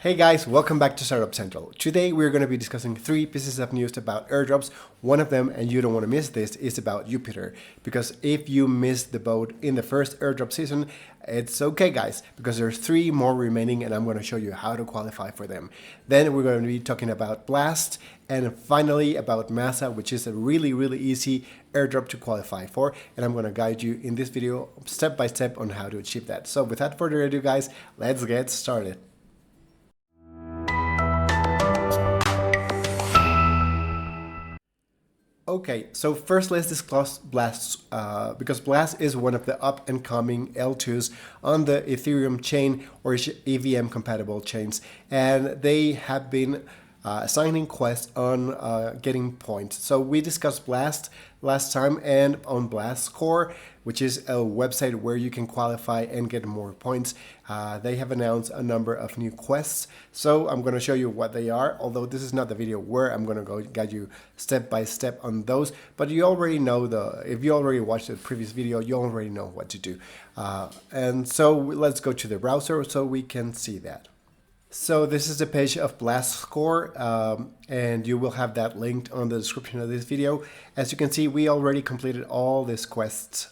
Hey guys, welcome back to Startup Central. Today we're going to be discussing 3 pieces of news about airdrops. One of them, and you don't want to miss this, is about Jupiter. Because if you missed the boat in the first airdrop season, it's okay guys, because there's 3 more remaining and I'm going to show you how to qualify for them. Then we're going to be talking about BLAST and finally about Masa, which is a really easy airdrop to qualify for. And I'm going to guide you in this video step by step on how to achieve that. So without further ado guys, let's get started. Okay, so first let's discuss BLAST, because BLAST is one of the up-and-coming L2s on the Ethereum chain or EVM compatible chains, and they have been assigning quests on getting points. So we discussed BLAST last time and on BLAST Score, which is a website where you can qualify and get more points. They have announced a number of new quests, so I'm going to show you what they are, although this is not the video where I'm going to go guide you step by step on those, but you already know if you already watched the previous video, you already know what to do. And so let's go to the browser so we can see that. So this is the page of BLAST Score, and you will have that linked on the description of this video. As you can see, we already completed all these quests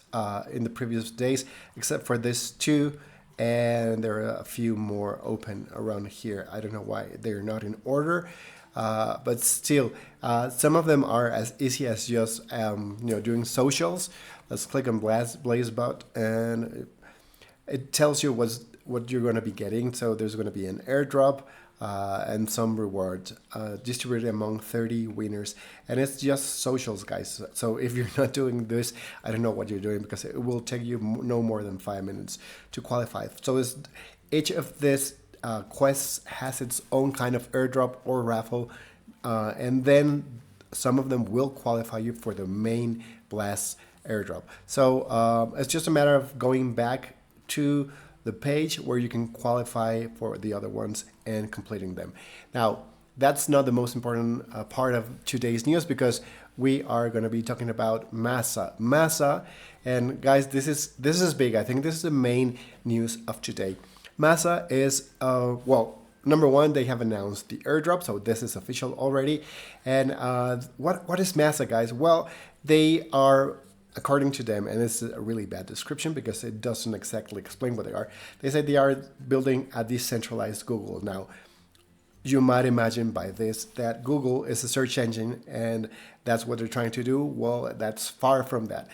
in the previous days, except for this 2, and there are a few more open around here. I don't know why they're not in order, but still, some of them are as easy as just doing socials. Let's click on BlazeBot, and it tells you what you're going to be getting. So there's going to be an airdrop and some rewards distributed among 30 winners, and it's just socials guys. So if you're not doing this, I don't know what you're doing, because it will take you no more than 5 minutes to qualify. So each of these quests has its own kind of airdrop or raffle, and then some of them will qualify you for the main BLAST airdrop. So it's just a matter of going back to the page where you can qualify for the other ones and completing them. Now, that's not the most important part of today's news, because we are going to be talking about Masa, and guys, this is big. I think this is the main news of today. Masa is well, number one, they have announced the airdrop, so this is official already. And what is Masa, guys? Well, they are, according to them, and it's a really bad description because it doesn't exactly explain what they are. They say they are building a decentralized Google. Now, you might imagine by this that Google is a search engine and that's what they're trying to do. Well, that's far from that.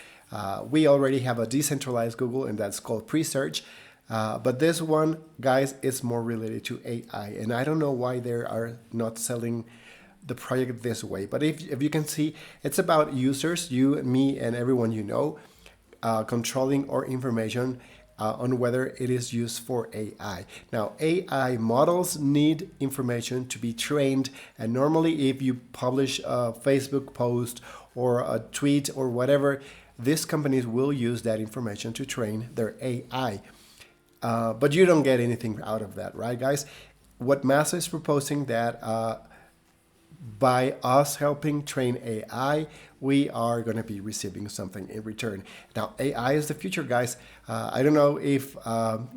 We already have a decentralized Google, and that's called pre-search. But this one, guys, is more related to AI. And I don't know why they are not selling the project this way, but if you can see, it's about users, you and me and everyone you know, controlling our information on whether it is used for AI. Now, AI models need information to be trained, and normally if you publish a Facebook post or a tweet or whatever, these companies will use that information to train their AI. But you don't get anything out of that, right guys? What Masa is proposing that by us helping train AI, we are going to be receiving something in return. Now, AI is the future, guys. I don't know if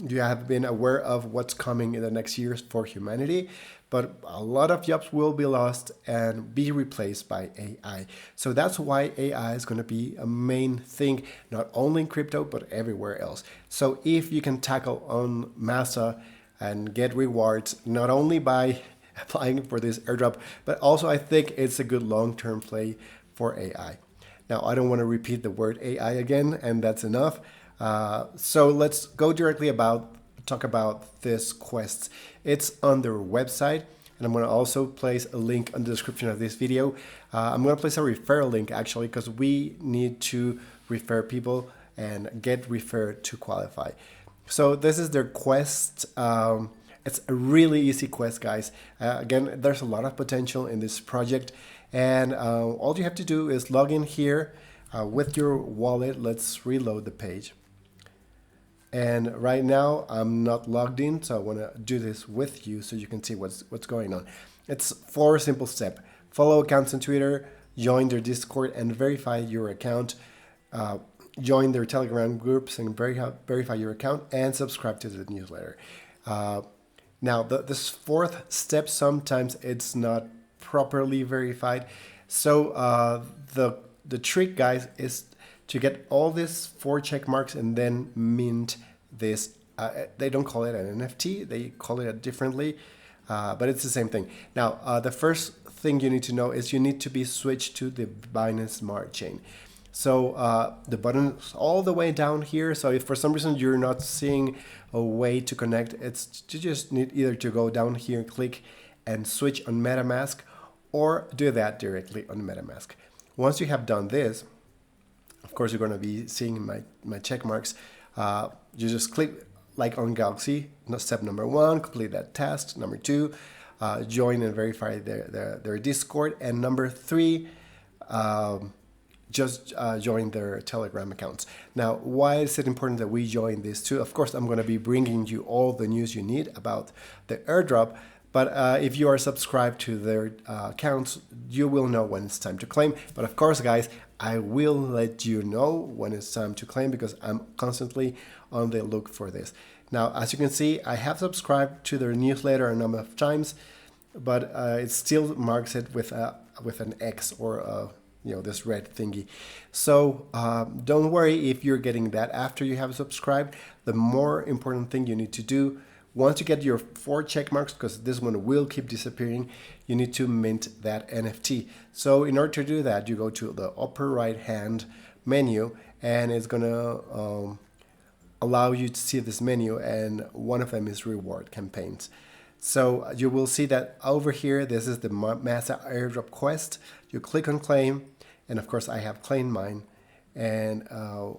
you have been aware of what's coming in the next years for humanity, but a lot of jobs will be lost and be replaced by AI. So that's why AI is going to be a main thing, not only in crypto, but everywhere else. So if you can tackle on Masa and get rewards, not only by applying for this airdrop, but also I think it's a good long-term play for AI. Now, I don't want to repeat the word AI again, and that's enough. So let's go directly talk about this quest. It's on their website, and I'm going to also place a link in the description of this video. I'm going to place a referral link actually, because we need to refer people and get referred to qualify. So this is their quest. It's a really easy quest, guys. Again, there's a lot of potential in this project, and all you have to do is log in here with your wallet. Let's reload the page. And right now I'm not logged in, so I want to do this with you so you can see what's going on. It's 4 simple steps. Follow accounts on Twitter, join their Discord and verify your account, join their Telegram groups and verify your account, and subscribe to the newsletter. Now, this fourth step, sometimes it's not properly verified. So the trick, guys, is to get all these 4 check marks and then mint this. They don't call it an NFT, they call it differently, but it's the same thing. Now, the first thing you need to know is you need to be switched to the Binance Smart Chain. So the button is all the way down here. So if for some reason you're not seeing a way to connect, it's you just need either to go down here, click and switch on MetaMask, or do that directly on MetaMask. Once you have done this, of course, you're going to be seeing my check marks. You just click like on Galaxy. Step number 1, complete that task. Number 2, join and verify their Discord. And number 3, just join their Telegram accounts. Now, why is it important that we join these two? Of course, I'm going to be bringing you all the news you need about the airdrop. But if you are subscribed to their accounts, you will know when it's time to claim. But of course, guys, I will let you know when it's time to claim because I'm constantly on the look for this. Now, as you can see, I have subscribed to their newsletter a number of times, but it still marks it with an X or this red thingy. So don't worry if you're getting that after you have subscribed. The more important thing you need to do, once you get your 4 check marks, because this one will keep disappearing, you need to mint that NFT. So in order to do that, you go to the upper right hand menu, and it's gonna allow you to see this menu, and one of them is reward campaigns. So you will see that over here, this is the Masa airdrop quest. You click on claim, and of course I have claimed mine, and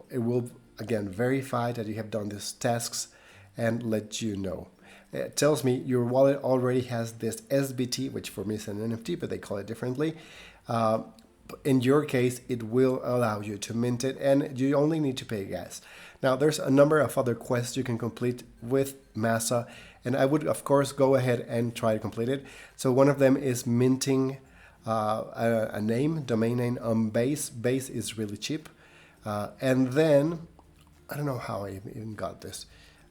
it will again verify that you have done these tasks and let you know. It tells me your wallet already has this SBT, which for me is an NFT, but they call it differently. In your case, it will allow you to mint it, and you only need to pay gas. Now, there's a number of other quests you can complete with Masa, and I would, of course, go ahead and try to complete it. So one of them is minting a name, domain name on Base. Base is really cheap. And then, I don't know how I even got this.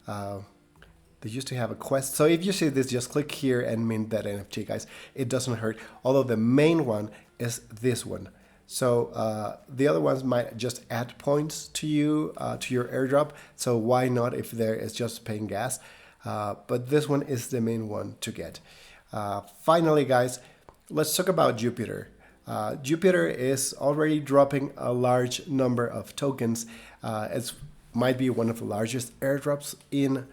They used to have a quest. So if you see this, just click here and mint that NFT, guys. It doesn't hurt. Although the main one is this one. So the other ones might just add points to you, to your airdrop. So why not if there is just paying gas? But this one is the main one to get. Finally, guys, let's talk about Jupiter. Jupiter is already dropping a large number of tokens. It might be one of the largest airdrops in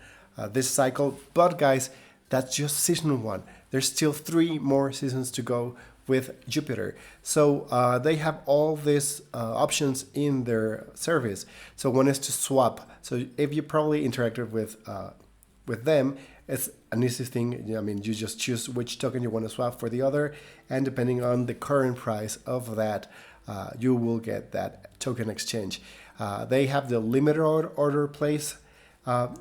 this cycle. But guys, that's just season 1. There's still 3 more seasons to go with Jupiter. So they have all these options in their service. So one is to swap. So if you probably interacted with them, it's an easy thing. I mean, you just choose which token you want to swap for the other, and depending on the current price of that, you will get that token exchange. They have the limited order place,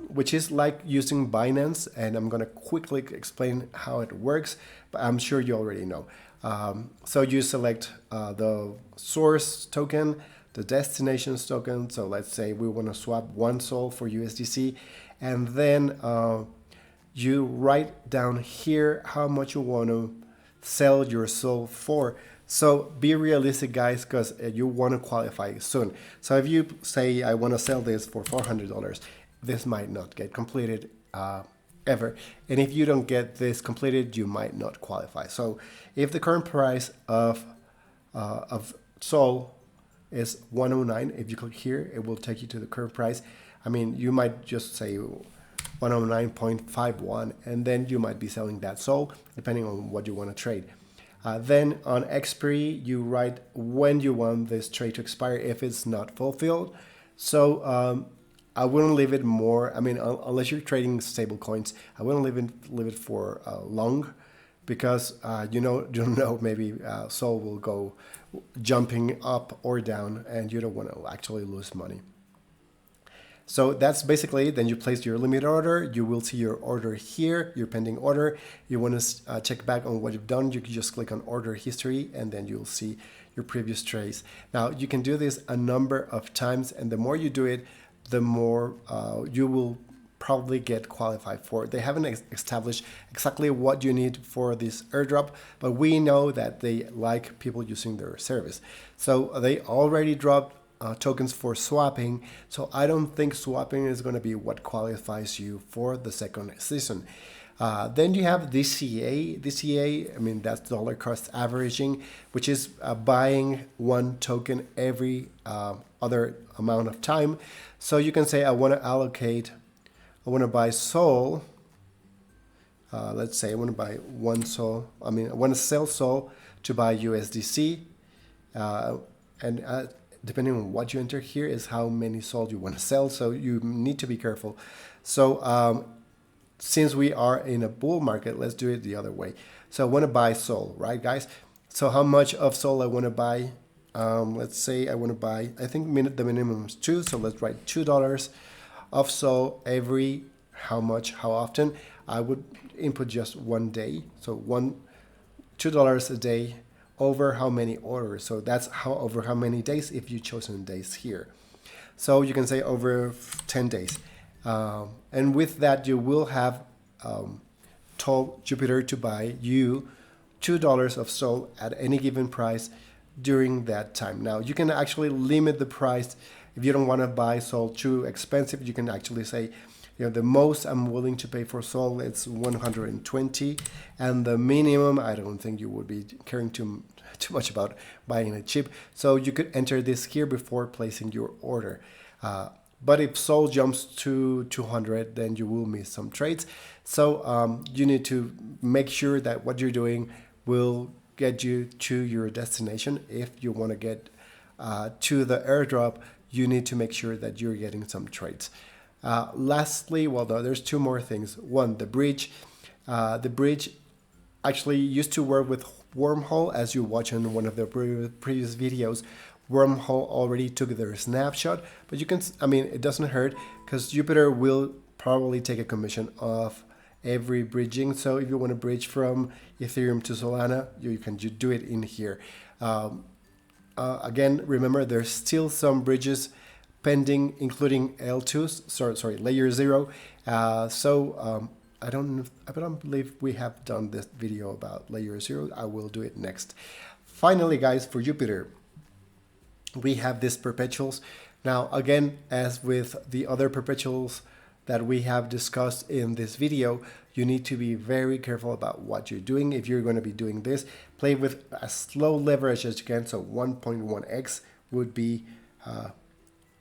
which is like using Binance, and I'm going to quickly explain how it works, but I'm sure you already know. So you select the source token, the destinations token. So let's say we want to swap 1 Sol for USDC, and then you write down here how much you want to sell your Sol for. So be realistic, guys, because you want to qualify soon. So if you say, I want to sell this for $400, this might not get completed ever. And if you don't get this completed, you might not qualify. So if the current price of Sol is 109, if you click here, it will take you to the current price. I mean, you might just say 109.51, and then you might be selling that Sol, depending on what you want to trade. Then on expiry, you write when you want this trade to expire if it's not fulfilled. So I wouldn't leave it more. I mean, unless you're trading stable coins, I wouldn't leave it for long, because you don't know, maybe Sol will go jumping up or down, and you don't want to actually lose money. So that's basically it. Then you place your limit order. You will see your order here, your pending order. You want to check back on what you've done. You can just click on order history, and then you'll see your previous trades. Now, you can do this a number of times, and the more you do it, the more you will probably get qualified for. They haven't established exactly what you need for this airdrop, but we know that they like people using their service. So they already dropped tokens for swapping, so I don't think swapping is going to be what qualifies you for the second season. Then you have DCA. DCA, I mean, that's dollar cost averaging, which is buying one token every other amount of time. So you can say, I want to buy Sol. Let's say I want to buy one Sol. I want to sell Sol to buy USDC. And depending on what you enter here is how many Sol you want to sell. So you need to be careful. So since we are in a bull market, let's do it the other way. So I want to buy Sol, right, guys? So how much of Sol I want to buy? Let's say I want to buy, I think the minimum is 2. So let's write $2 of Sol every, how much, how often? I would input just 1 day. So $2 a day over how many orders. So that's over how many days if you chosen days here. So you can say over 10 days. And with that, you will have told Jupiter to buy you $2 of Sol at any given price during that time. Now, you can actually limit the price. If you don't want to buy Sol too expensive, you can actually say, the most I'm willing to pay for Sol, it's 120. And the minimum, I don't think you would be caring too much about buying it cheap. So you could enter this here before placing your order. But if Sol jumps to 200, then you will miss some trades. So you need to make sure that what you're doing will get you to your destination. If you want to get to the airdrop, you need to make sure that you're getting some trades. Lastly, well, there's 2 more things. One, the bridge. The bridge actually used to work with Wormhole, as you watch in one of the previous videos. Wormhole already took their snapshot, but you can, it doesn't hurt because Jupiter will probably take a commission of every bridging. So if you want to bridge from Ethereum to Solana, you can do it in here. Again, remember, there's still some bridges pending, including L2s, sorry, layer 0. I don't believe we have done this video about layer 0. I will do it next. Finally, guys, for Jupiter, we have these perpetuals. Now, again, as with the other perpetuals that we have discussed in this video, you need to be very careful about what you're doing. If you're going to be doing this, play with as low leverage as you can. So 1.1x would be,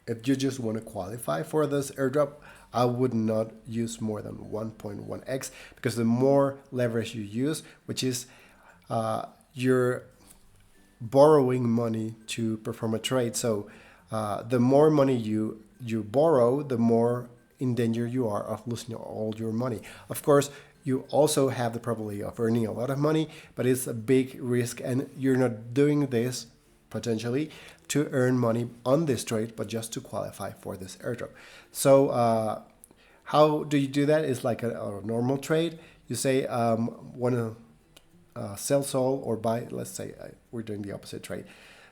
if you just want to qualify for this airdrop, I would not use more than 1.1x, because the more leverage you use, which is you're borrowing money to perform a trade. So the more money you borrow, the more in danger you are of losing all your money. Of course, you also have the probability of earning a lot of money, but it's a big risk, and you're not doing this potentially to earn money on this trade, but just to qualify for this airdrop. So how do you do that? It's like a normal trade. You say want to sell Sol or buy, let's say we're doing the opposite trade.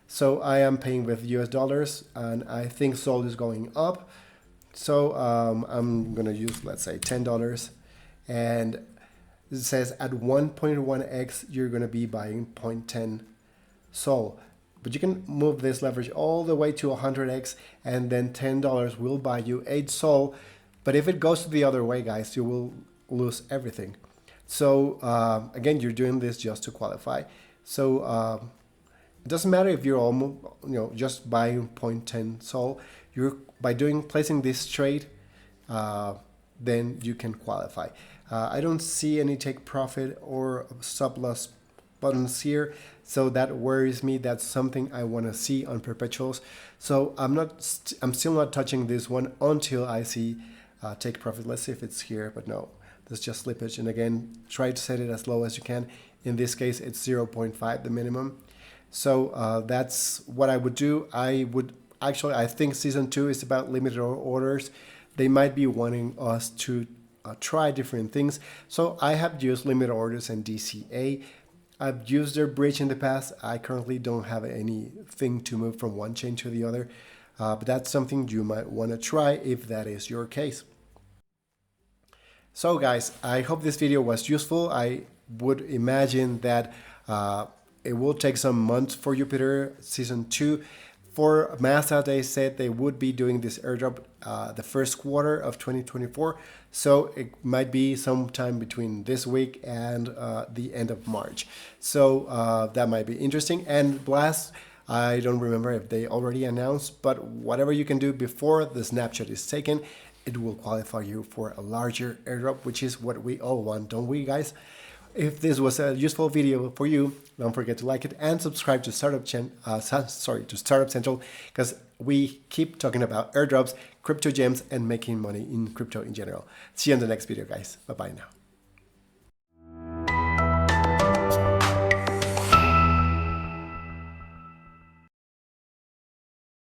So I am paying with US dollars and I think Sol is going up. So I'm going to use, let's say, $10, and it says at 1.1x you're going to be buying 0.10 Sol. But you can move this leverage all the way to 100x, and then $10 will buy you 8 Sol. But if it goes the other way, guys, you will lose everything. So again, you're doing this just to qualify. So it doesn't matter if you're almost, just buying 0.10 Sol. By placing this trade, then you can qualify. I don't see any take profit or stop loss buttons here, so that worries me. That's something I want to see on perpetuals. So I'm still not touching this one until I see take profit. Let's see if it's here, but no, there's just slippage. And again, try to set it as low as you can. In this case, it's 0.5, the minimum. So that's what I would do. I think season 2 is about limited orders. They might be wanting us to try different things. So I have used limited orders and DCA. I've used their bridge in the past. I currently don't have anything to move from one chain to the other. But that's something you might want to try if that is your case. So guys, I hope this video was useful. I would imagine that it will take some months for Jupiter Season 2. For Masa, they said they would be doing this airdrop the first quarter of 2024. So it might be sometime between this week and the end of March. So that might be interesting. And BLAST, I don't remember if they already announced, but whatever you can do before the snapshot is taken, it will qualify you for a larger airdrop, which is what we all want, don't we, guys? If this was a useful video for you, don't forget to like it and subscribe to Startup Central, because we keep talking about airdrops, crypto gems, and making money in crypto in general. See you in the next video, guys. Bye-bye now.